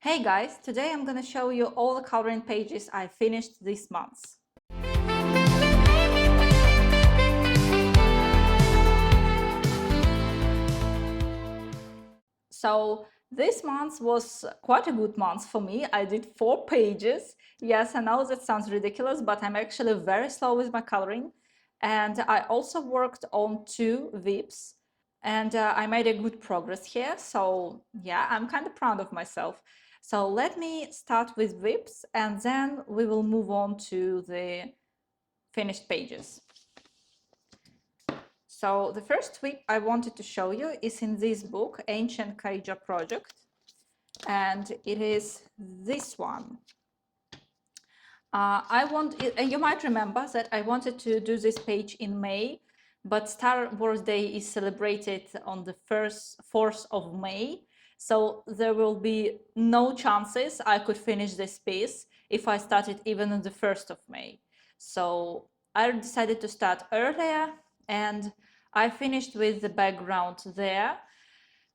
Hey guys, today I'm gonna show you all the coloring pages I finished this month. So this month was quite a good month for me. I did 4 pages. Yes, I know that sounds ridiculous, but I'm actually very slow with my coloring. And I also worked on 2 VIPs and I made a good progress here. So yeah, I'm kind of proud of myself. So let me start with VIPs and then we will move on to the finished pages. So the first VIP I wanted to show you is in this book, Ancient Kaija Project, and it is this one. You might remember that I wanted to do this page in May, but Star Wars Day is celebrated on the 4th of May. So there will be no chances I could finish this piece if I started even on the 1st of May. So I decided to start earlier and I finished with the background there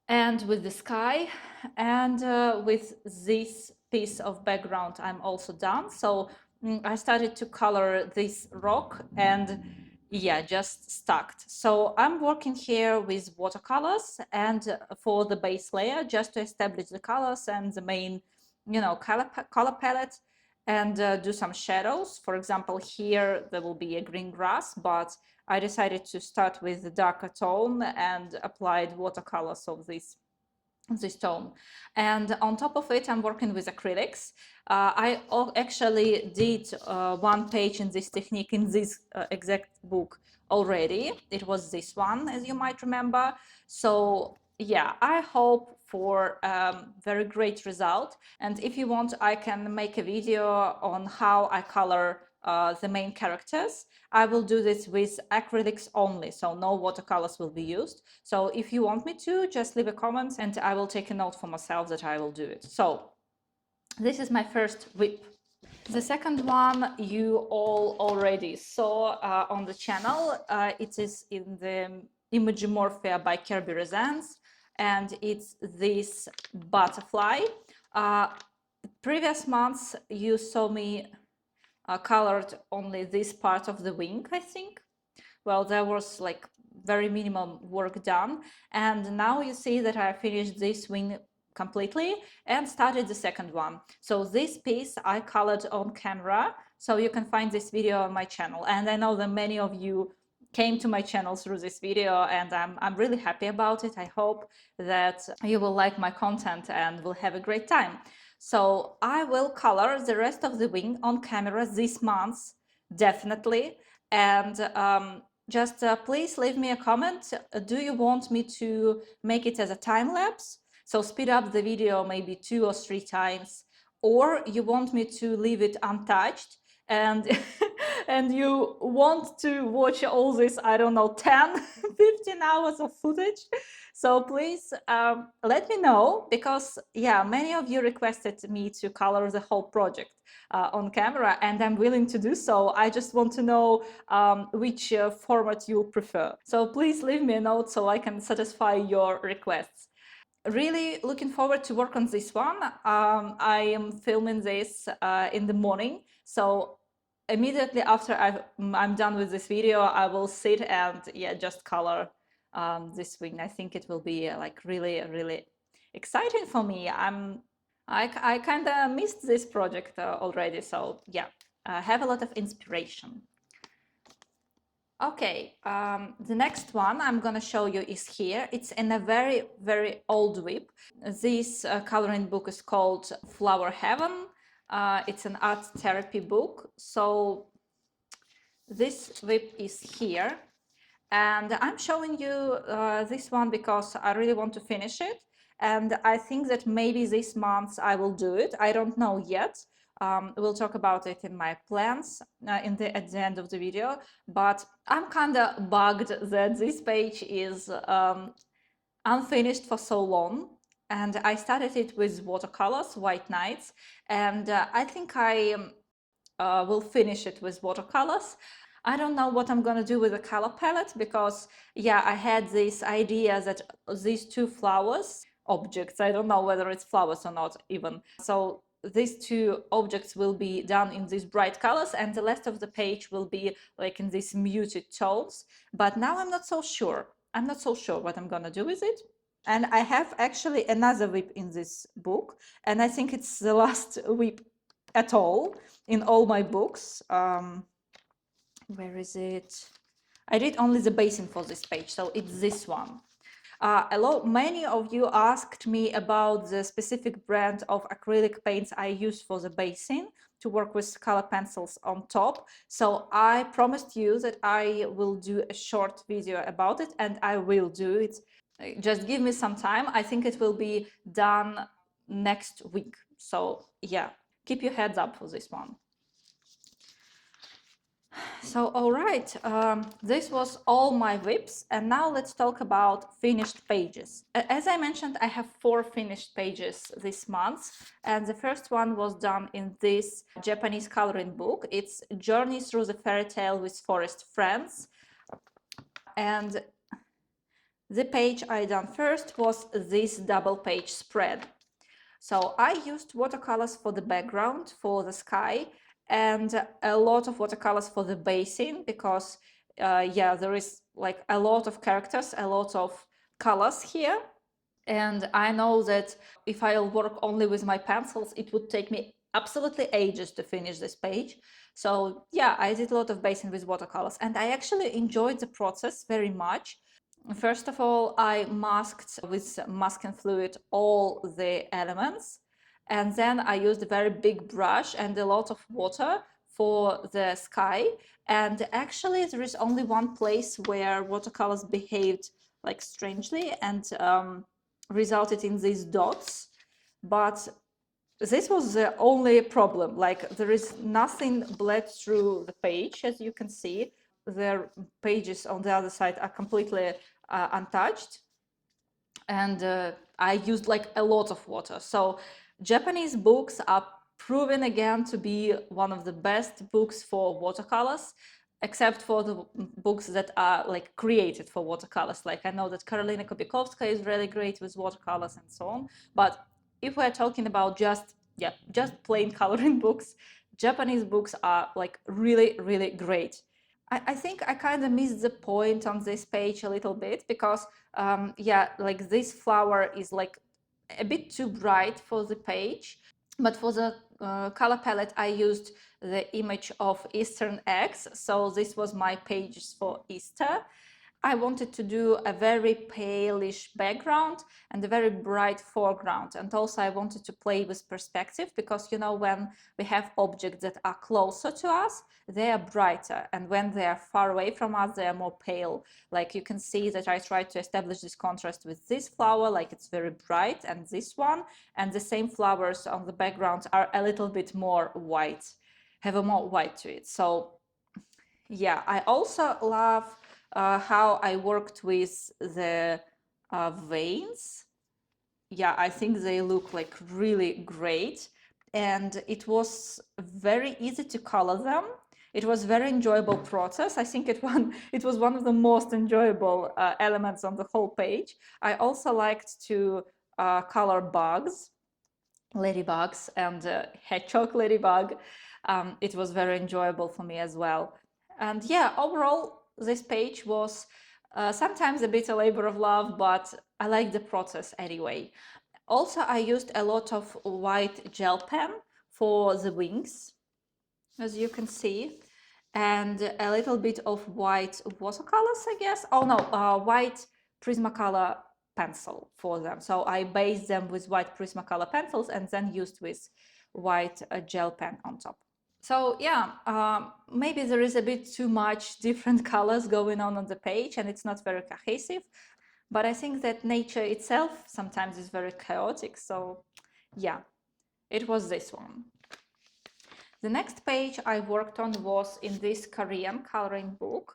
and with the sky, and with this piece of background I'm also done. So I started to color this rock and yeah, just stacked. So I'm working here with watercolors and for the base layer just to establish the colors and the main, color palette, and do some shadows. For example, here there will be a green grass, but I decided to start with the darker tone and applied watercolors of this tone. And on top of it, I'm working with acrylics. I actually did 1 page in this technique in this exact book already. It was this one, as you might remember. So yeah, I hope for very great result. And if you want, I can make a video on how I color the main characters. I will do this with acrylics only, so no watercolors will be used. So if you want me to, just leave a comment and I will take a note for myself that I will do it. So this is my first whip. The second one you all already saw on the channel. It is in the Imagimorphia by Kirby Resans, and it's this butterfly. Previous months you saw me colored only this part of the wing, I think. Well, there was like very minimum work done, and now you see that I finished this wing completely and started the second one. So this piece I colored on camera, so you can find this video on my channel, and I know that many of you came to my channel through this video, and I'm really happy about it. I hope that you will like my content and will have a great time. So I will color the rest of the wing on camera this month, definitely. And just please leave me a comment. Do you want me to make it as a time lapse? So speed up the video maybe 2 or 3 times, or you want me to leave it untouched and and you want to watch all this, I don't know, 10, 15 hours of footage. So please let me know, because yeah, many of you requested me to color the whole project on camera, and I'm willing to do so. I just want to know which format you prefer. So please leave me a note so I can satisfy your requests. Really looking forward to work on this one. I am filming this in the morning, so immediately after I'm done with this video, I will sit and yeah, just color this wing. I think it will be like really exciting for me. I kind of missed this project already, so yeah, have a lot of inspiration. Okay, the next one I'm gonna show you is here. It's in a very old whip. This coloring book is called Flower Heaven. It's an art therapy book. So this whip is here, and I'm showing you this one because I really want to finish it, and I think that maybe this month I will do it. I don't know yet. We'll talk about it in my plans at the end of the video, but I'm kind of bugged that this page is unfinished for so long, and I started it with watercolors, White Nights, and I think I will finish it with watercolors. I don't know what I'm gonna do with the color palette, because yeah, I had this idea that these 2 flowers objects. I don't know whether it's flowers or not even. So these two objects will be done in these bright colors, and the rest of the page will be like in these muted tones. But now I'm not so sure. I'm not so sure what I'm gonna do with it. And I have actually another whip in this book, and I think it's the last whip at all in all my books. Where is it? I did only the basin for this page, so it's this one. Many of you asked me about the specific brand of acrylic paints I use for the basin to work with color pencils on top. So I promised you that I will do a short video about it, and I will do it. Just give me some time. I think it will be done next week. So yeah, keep your heads up for this one. So, all right, this was all my whips, and now let's talk about finished pages. As I mentioned, I have 4 finished pages this month, and the first one was done in this Japanese coloring book. It's Journey Through the Fairy Tale with Forest Friends, and the page I done first was this double page spread. So I used watercolors for the background, for the sky, and a lot of watercolors for the basin, because yeah, there is like a lot of characters, a lot of colors here. And I know that if I'll work only with my pencils, it would take me absolutely ages to finish this page. So yeah, I did a lot of basin with watercolors, and I actually enjoyed the process very much. First of all, I masked with masking fluid all the elements, and then I used a very big brush and a lot of water for the sky. And actually, there is only one place where watercolors behaved like strangely and resulted in these dots. But this was the only problem. Like, there is nothing bled through the page, as you can see. The pages on the other side are completely untouched, and I used like a lot of water. So Japanese books are proven again to be one of the best books for watercolors, except for the books that are like created for watercolors. Like, I know that Karolina Kobikovska is really great with watercolors and so on, but if we're talking about just plain coloring books, Japanese books are like really great. I think I kind of missed the point on this page a little bit, because yeah, like this flower is like a bit too bright for the page. But for the color palette, I used the image of Eastern eggs. So this was my pages for Easter. I wanted to do a very palish background and a very bright foreground. And also I wanted to play with perspective, because, you know, when we have objects that are closer to us, they are brighter. And when they are far away from us, they are more pale. Like, you can see that I tried to establish this contrast with this flower, like it's very bright, and this one. And the same flowers on the background are a little bit more white, have a more white to it. So yeah, I also love how I worked with the veins. Yeah, I think they look like really great, and it was very easy to color them. It was very enjoyable process. I think it was one of the most enjoyable elements on the whole page. I also liked to color bugs, ladybugs, and hedgehog ladybug. It was very enjoyable for me as well. And yeah, overall, this page was sometimes a bit a labor of love, but I like the process anyway. Also, I used a lot of white gel pen for the wings, as you can see, and a little bit of white watercolors, I guess. Oh no, white Prismacolor pencil for them. So I based them with white Prismacolor pencils and then used with white gel pen on top. So yeah, maybe there is a bit too much different colors going on the page, and it's not very cohesive, but I think that nature itself sometimes is very chaotic. So yeah, it was this one. The next page I worked on was in this Korean coloring book.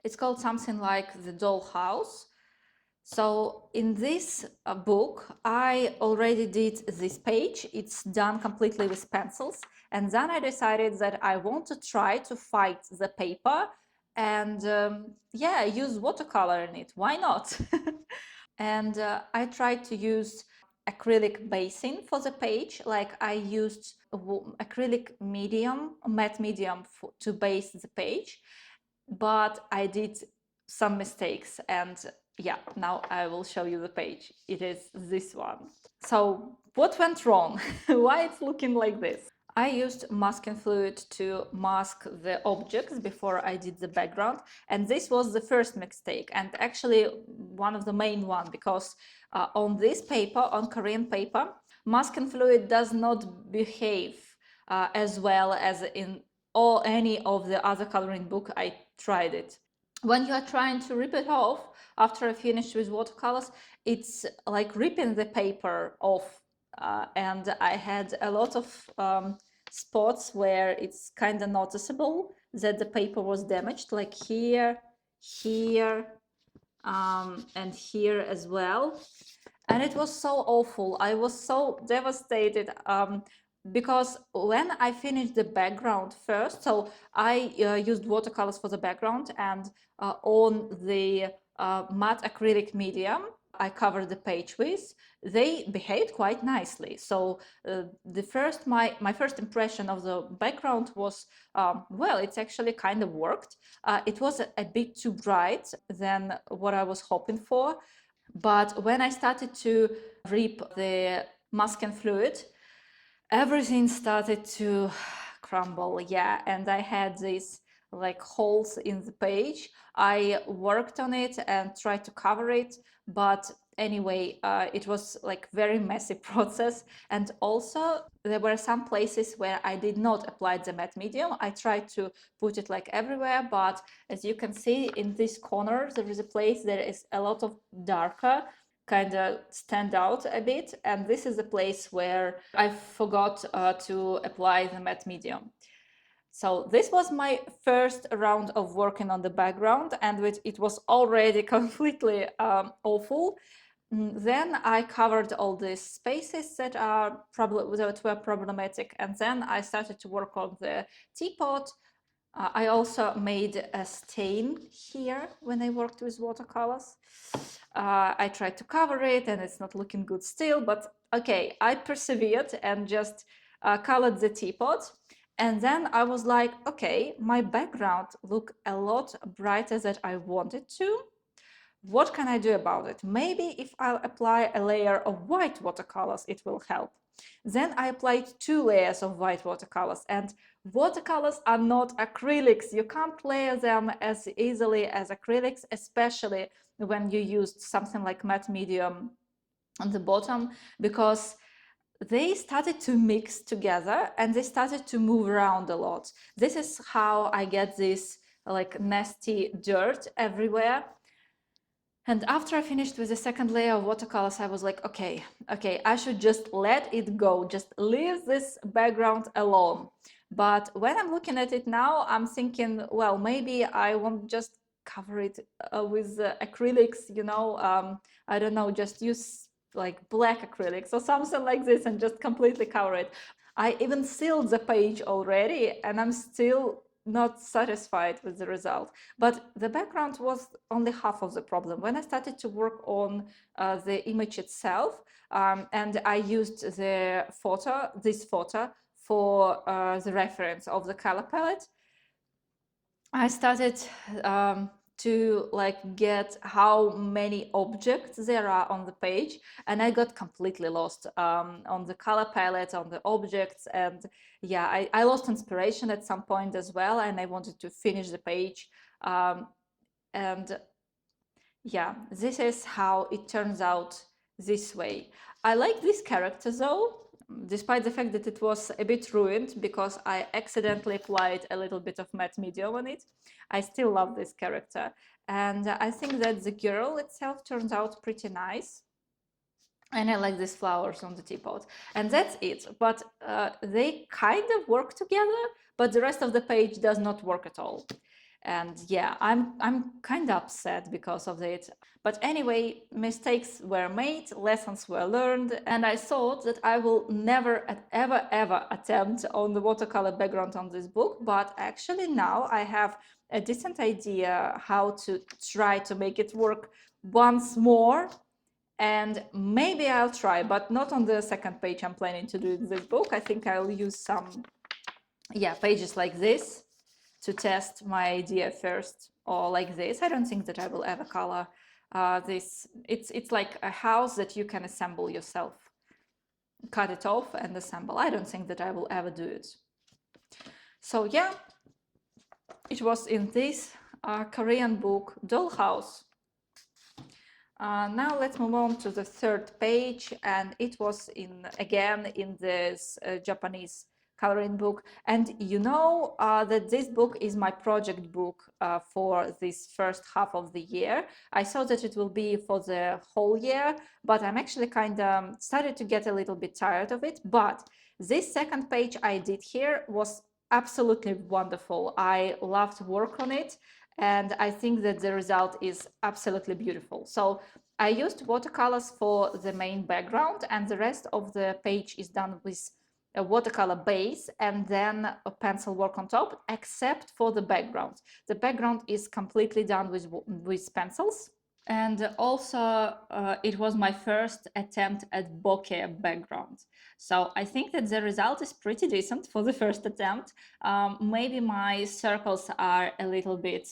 It's called something like The Dollhouse. So in this book, I already did this page. It's done completely with pencils. And then I decided that I want to try to fight the paper and yeah, use watercolor in it. Why not? And I tried to use acrylic basing for the page. Like I used acrylic medium, matte medium to base the page, but I did some mistakes, and yeah, now I will show you the page. It is this one. So what went wrong? Why it's looking like this? I used masking fluid to mask the objects before I did the background, and this was the first mistake, and actually one of the main one, because on this paper, on Korean paper, masking fluid does not behave as well as in any of the other coloring book I tried it. When you are trying to rip it off after I finished with watercolors, it's like ripping the paper off, and I had a lot of spots where it's kind of noticeable that the paper was damaged, like here, here, and here as well. And it was so awful. I was so devastated, because when I finished the background first, so I used watercolors for the background, and on the matte acrylic medium I covered the page with, they behaved quite nicely. So my first impression of the background was, well, it's actually kind of worked. It was a bit too bright than what I was hoping for. But when I started to rip the masking fluid, everything started to crumble. Yeah, and I had these like holes in the page. I worked on it and tried to cover it, but anyway, it was like very messy process. And also there were some places where I did not apply the matte medium. I tried to put it like everywhere, but as you can see in this corner, there is a place that is a lot of darker, kind of stand out a bit, and this is a place where I forgot to apply the matte medium. So this was my first round of working on the background, and it was already completely awful. Then I covered all these spaces that were problematic, and then I started to work on the teapot. I also made a stain here when I worked with watercolors. I tried to cover it and it's not looking good still, but okay, I persevered and just colored the teapot. And then I was like, okay, my background looked a lot brighter than I wanted to. What can I do about it? Maybe if I'll apply a layer of white watercolors, it will help. Then I applied 2 layers of white watercolors, and watercolors are not acrylics. You can't layer them as easily as acrylics, especially when you used something like matte medium on the bottom, because they started to mix together and they started to move around a lot. This is how I get this like nasty dirt everywhere. And after I finished with the second layer of watercolors, I was like, okay, I should just let it go, just leave this background alone. But when I'm looking at it now, I'm thinking, well, maybe I won't just cover it with acrylics, I don't know, just use like black acrylics or something like this and just completely cover it. I even sealed the page already and I'm still not satisfied with the result. But the background was only half of the problem. When I started to work on the image itself, and I used this photo for the reference of the color palette, I started to like get how many objects there are on the page, and I got completely lost on the color palette, on the objects, and yeah, I lost inspiration at some point as well, and I wanted to finish the page, and yeah, this is how it turns out this way. I like this character though, despite the fact that it was a bit ruined because I accidentally applied a little bit of matte medium on it. I still love this character, and I think that the girl itself turns out pretty nice. And I like these flowers on the teapot, and that's it. But they kind of work together, but the rest of the page does not work at all. And yeah, I'm kind of upset because of it. But anyway, mistakes were made, lessons were learned, and I thought that I will never ever attempt on the watercolor background on this book. But actually now I have a decent idea how to try to make it work once more. And maybe I'll try, but not on the second page I'm planning to do this book. I think I'll use some, pages like this to test my idea first, or like this. I don't think that I will ever color this. It's like a house that you can assemble yourself. Cut it off and assemble. I don't think that I will ever do it. So yeah, it was in this Korean book, Dollhouse. Now let's move on to the third page, and it was again in this Japanese coloring book. And you know that this book is my project book for this first half of the year. I thought that it will be for the whole year, but I'm actually kind of started to get a little bit tired of it. But this second page I did here was absolutely wonderful. I loved to work on it, and I think that the result is absolutely beautiful. So I used watercolors for the main background, and the rest of the page is done with a watercolor base and then a pencil work on top, except for the background. The background is completely done with pencils. And also, it was my first attempt at bokeh background. So I think that the result is pretty decent for the first attempt. Maybe my circles are a little bit,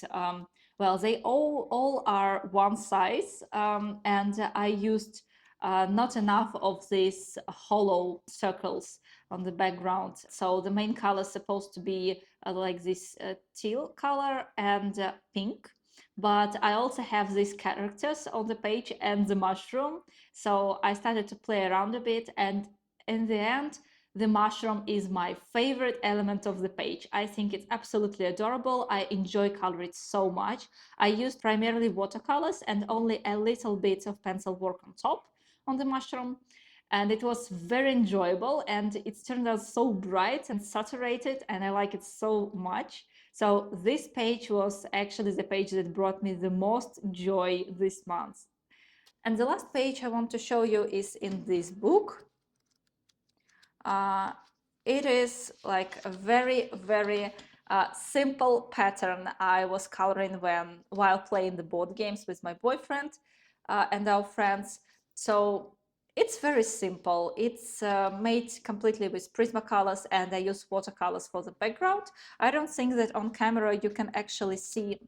well, they all are one size, and I used not enough of these hollow circles on the background. So the main color is supposed to be like this teal color and pink. But I also have these characters on the page and the mushroom. So I started to play around a bit, and in the end, the mushroom is my favorite element of the page. I think it's absolutely adorable. I enjoy coloring it so much. I used primarily watercolors and only a little bit of pencil work on top on the mushroom. And it was very enjoyable, and it turned out so bright and saturated, and I like it so much. So this page was actually the page that brought me the most joy this month. And the last page I want to show you is in this book. It is like a very, very simple pattern I was coloring while playing the board games with my boyfriend and our friends. So it's very simple. It's made completely with Prismacolors, and I use watercolors for the background. I don't think that on camera you can actually see.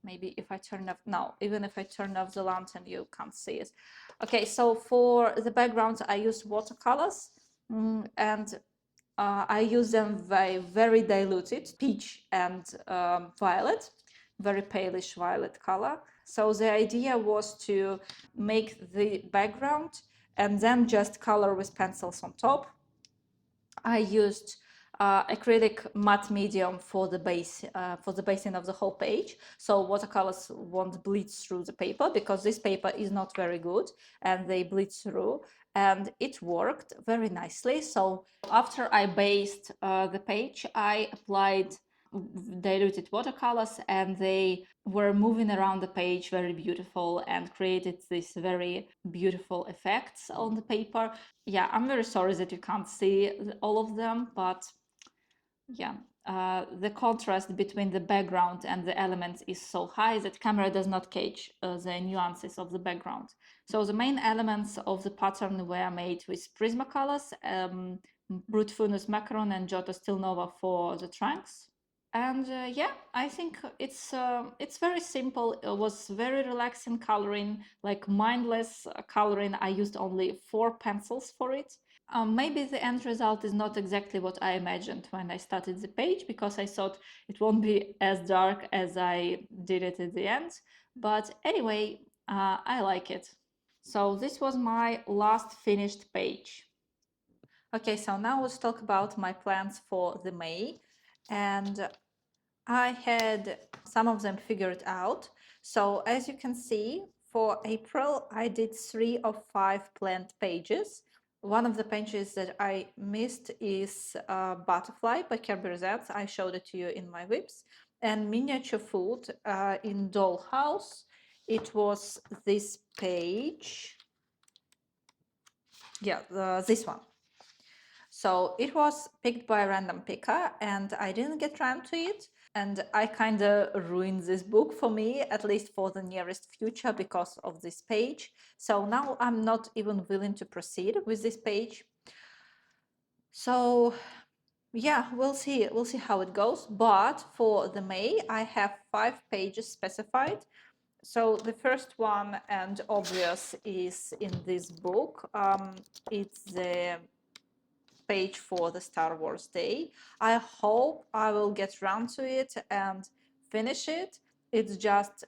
Maybe if I turn off, no, even if I turn off the lantern, you can't see it. Okay, so for the background, I use watercolors, and I use them very diluted, peach and violet, very palish violet color. So the idea was to make the background and then just color with pencils on top. I used acrylic matte medium for the base, for the basing of the whole page, so watercolors won't bleed through the paper, because this paper is not very good and they bleed through, and it worked very nicely. So after I based the page, I applied diluted watercolors, and they were moving around the page very beautiful and created this very beautiful effects on the paper. Yeah, I'm very sorry that you can't see all of them, but yeah, the contrast between the background and the elements is so high that camera does not catch the nuances of the background. So the main elements of the pattern were made with Prismacolors, Brut Funus Macaron and Giotto Stil Nova for the trunks. And yeah, I think it's very simple. It was very relaxing coloring, like mindless coloring. I used only 4 pencils for it. Maybe the end result is not exactly what I imagined when I started the page, because I thought it won't be as dark as I did it at the end. But anyway, I like it. So this was my last finished page. Okay, so now let's talk about my plans for the May. And I had some of them figured out. So as you can see, for April, I did 3 of 5 planned pages. One of the pages that I missed is Butterfly by Kerber Zets. I showed it to you in my whips. And Miniature Food in Dollhouse. It was this page. Yeah, this one. So it was picked by a random picker and I didn't get around to it. And I kind of ruined this book for me, at least for the nearest future, because of this page. So now I'm not even willing to proceed with this page. So yeah, we'll see. We'll see how it goes. But for the May, I have 5 pages specified. So the first one and obvious is in this book. It's the page for the Star Wars Day. I hope I will get around to it and finish it. It's just,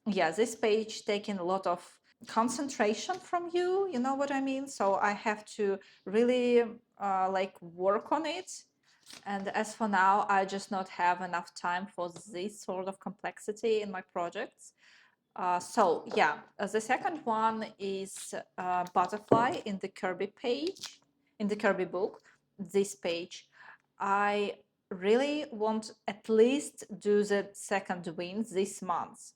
yeah, this page taking a lot of concentration from you, you know what I mean? So I have to really like work on it. And as for now, I just not have enough time for this sort of complexity in my projects. So yeah, the second one is Butterfly in the Kirby page, in the Kirby book, this page. I really want at least do the second win this month.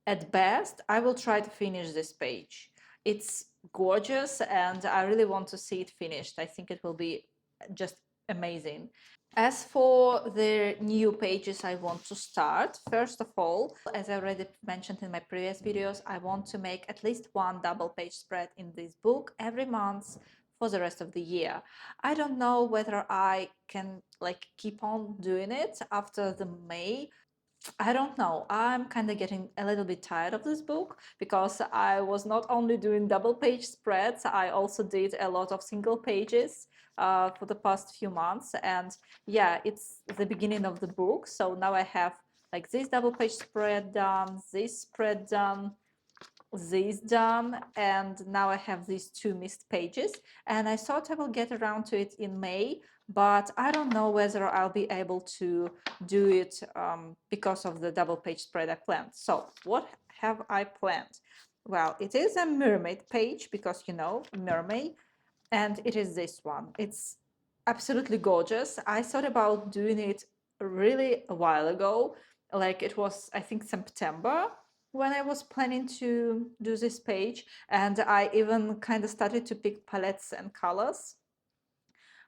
At best, I will try to finish this page. It's gorgeous and I really want to see it finished. I think it will be just amazing. As for the new pages I want to start, first of all, as I already mentioned in my previous videos, I want to make at least one double page spread in this book every month for the rest of the year. I don't know whether I can like keep on doing it after the May. I don't know. I'm kind of getting a little bit tired of this book because I was not only doing double page spreads, I also did a lot of single pages for the past few months. And yeah, it's the beginning of the book. So now I have like this double page spread done, this spread done, this done, and now I have these 2 missed pages. And I thought I will get around to it in May, but I don't know whether I'll be able to do it because of the double page spread I planned. So what have I planned? Well, it is a mermaid page because, you know, mermaid, and it is this one. It's absolutely gorgeous. I thought about doing it really a while ago, like it was, I think, September when I was planning to do this page, and I even kind of started to pick palettes and colors.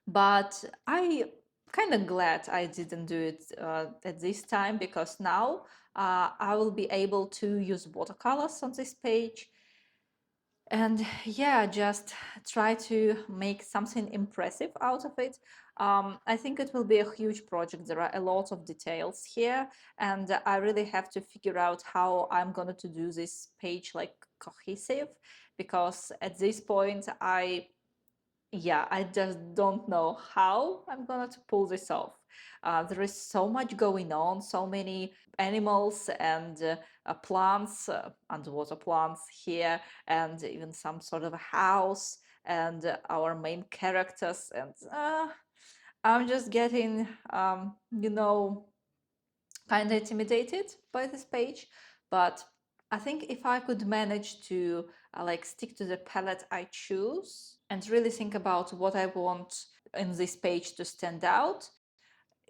But I kind of glad I didn't do it at this time because now I will be able to use watercolors on this page and yeah, just try to make something impressive out of it. I think it will be a huge project. There are a lot of details here, and I really have to figure out how I'm going to do this page like cohesive, because at this point I just don't know how I'm going to pull this off. There is so much going on, so many animals and plants, underwater plants here, and even some sort of a house, and our main characters. And I'm just getting, kind of intimidated by this page. But I think if I could manage to like stick to the palette I choose and really think about what I want in this page to stand out,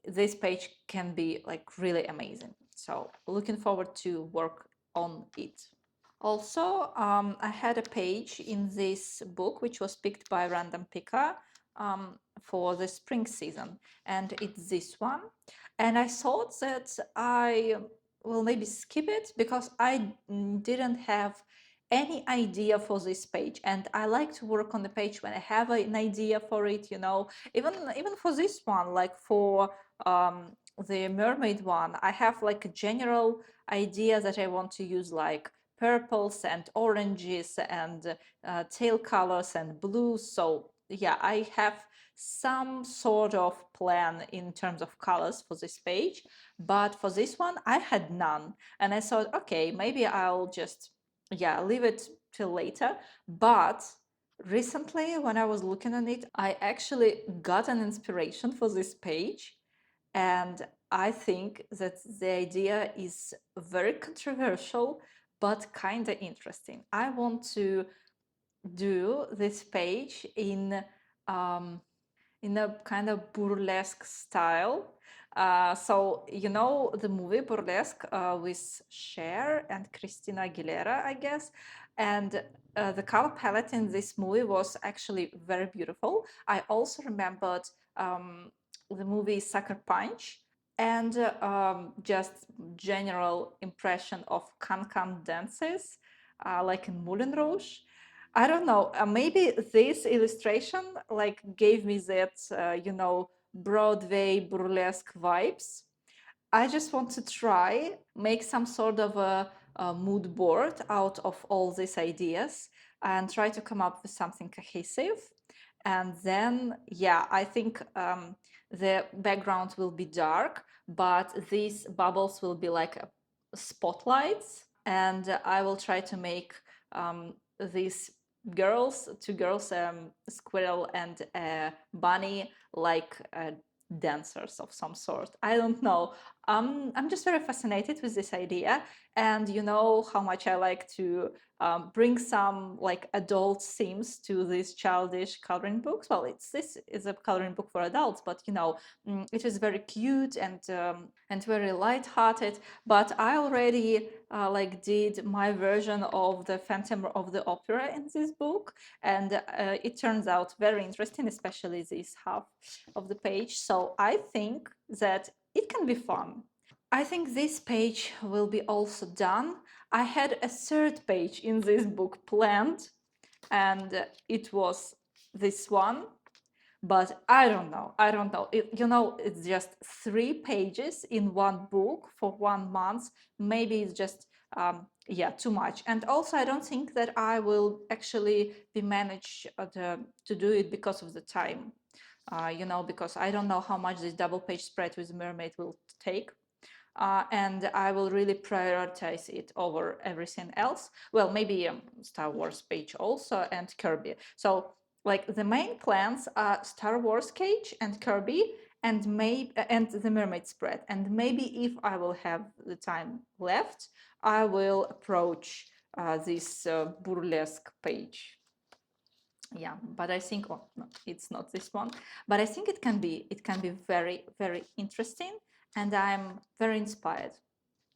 this page can be like really amazing. So looking forward to work on it. Also, I had a page in this book which was picked by a random picker for the spring season, and it's this one. And I thought that I will maybe skip it because I didn't have any idea for this page, and I like to work on the page when I have an idea for it, you know. Even for this one, like for the mermaid one, I have like a general idea that I want to use, like purples and oranges and tail colors and blues. So yeah, I have some sort of plan in terms of colors for this page, but for this one I had none, and I thought, okay, maybe I'll just leave it till later. But recently when I was looking at it, I actually got an inspiration for this page, and I think that the idea is very controversial but kind of interesting. I want to do this page in a kind of burlesque style. So you know the movie Burlesque with Cher and Christina Aguilera, I guess. And the color palette in this movie was actually very beautiful. I also remembered the movie Sucker Punch, and just general impression of can-can dances, like in Moulin Rouge. I don't know, maybe this illustration like gave me that, Broadway burlesque vibes. I just want to try make some sort of a mood board out of all these ideas and try to come up with something cohesive. And then, yeah, I think the background will be dark, but these bubbles will be like spotlights. And I will try to make these two girls, squirrel and a bunny, like dancers of some sort. I don't know. I'm just very fascinated with this idea, and you know how much I like to bring some like adult themes to these childish coloring books. Well, this is a coloring book for adults, but it is very cute and very light-hearted. But I already like did my version of the Phantom of the Opera in this book, and it turns out very interesting, especially this half of the page. So I think that it can be fun. I think this page will be also done. I had a third page in this book planned, and it was this one, but I don't know. It's just 3 pages in one book for 1 month. Maybe it's just too much. And also, I don't think that I will actually be managed to do it because of the time. Because I don't know how much this double page spread with Mermaid will take. And I will really prioritize it over everything else. Well, maybe Star Wars page also, and Kirby. So like the main plans are Star Wars cage and Kirby, and the Mermaid spread. And maybe if I will have the time left, I will approach this burlesque page. Yeah, but I think, oh, no, it's not this one, but I think it can be very, very interesting, and I'm very inspired.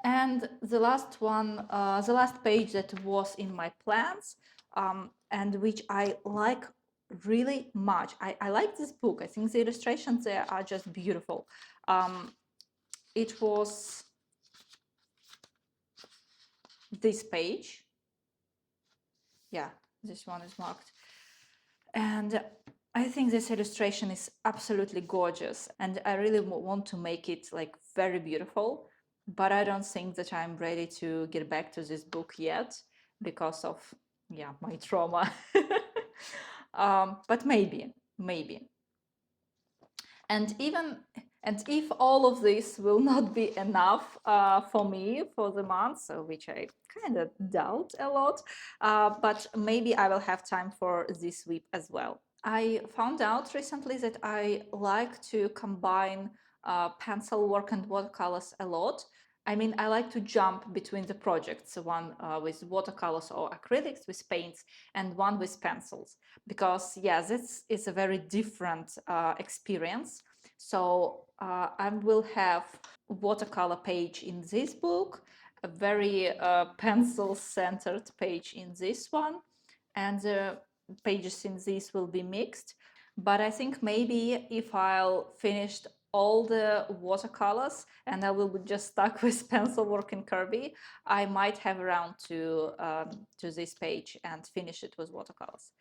And the last one, the last page that was in my plans, and which I like really much. I like this book. I think the illustrations there are just beautiful. It was this page. Yeah, this one is marked. And I think this illustration is absolutely gorgeous, and I really want to make it like very beautiful, but I don't think that I'm ready to get back to this book yet because of my trauma. But maybe. And if all of this will not be enough for me for the month, so which I kind of doubt a lot, but maybe I will have time for this week as well. I found out recently that I like to combine pencil work and watercolors a lot. I mean, I like to jump between the projects, one with watercolors or acrylics with paints, and one with pencils, because this is a very different experience. So I will have watercolor page in this book, a very pencil-centered page in this one, and the pages in this will be mixed. But I think maybe if I'll finish all the watercolors and I will be just stuck with pencil work in Kirby, I might have around to this page and finish it with watercolors.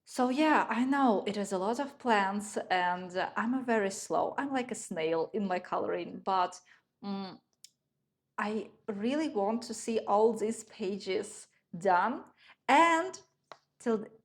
So yeah, I know it is a lot of plans, and I'm very slow. I'm like a snail in my coloring, but I really want to see all these pages done. And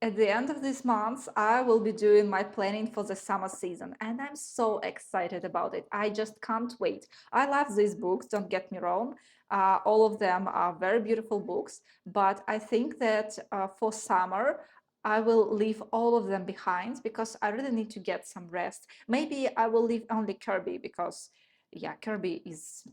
at the end of this month, I will be doing my planning for the summer season, and I'm so excited about it. I just can't wait. I love these books, don't get me wrong. All of them are very beautiful books, but I think that for summer, I will leave all of them behind because I really need to get some rest. Maybe I will leave only Kirby because, Kirby is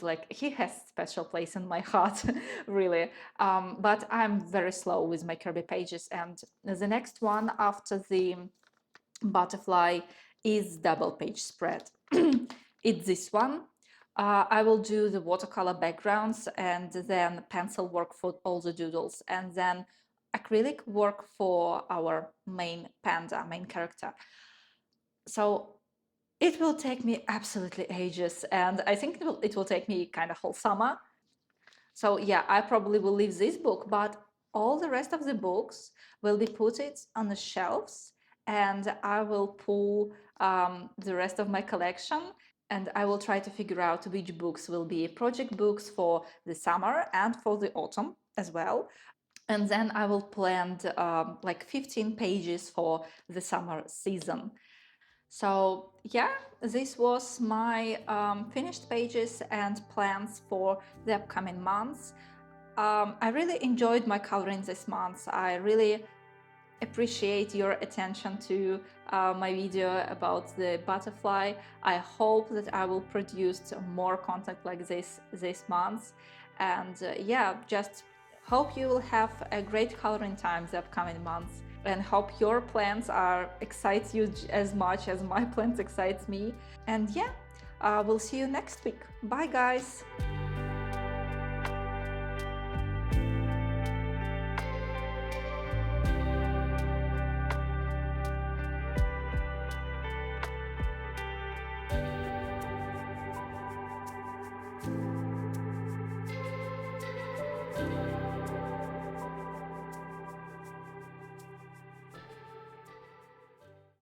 like, he has special place in my heart, really. But I'm very slow with my Kirby pages, and the next one after the butterfly is double page spread. It's this one, I will do the watercolor backgrounds and then pencil work for all the doodles, and then acrylic work for our main panda, main character. So it will take me absolutely ages, and I think it will take me kind of whole summer. So yeah, I probably will leave this book, but all the rest of the books will be put it on the shelves, and I will pull the rest of my collection, and I will try to figure out which books will be project books for the summer and for the autumn as well. And then I will plan like 15 pages for the summer season. So yeah, this was my finished pages and plans for the upcoming months. I really enjoyed my coloring this month. I really appreciate your attention to my video about the butterfly. I hope that I will produce more content like this month. And yeah, just hope you will have a great coloring time the upcoming months, and hope your plants are excites you as much as my plants excites me. And yeah, we'll see you next week. Bye guys.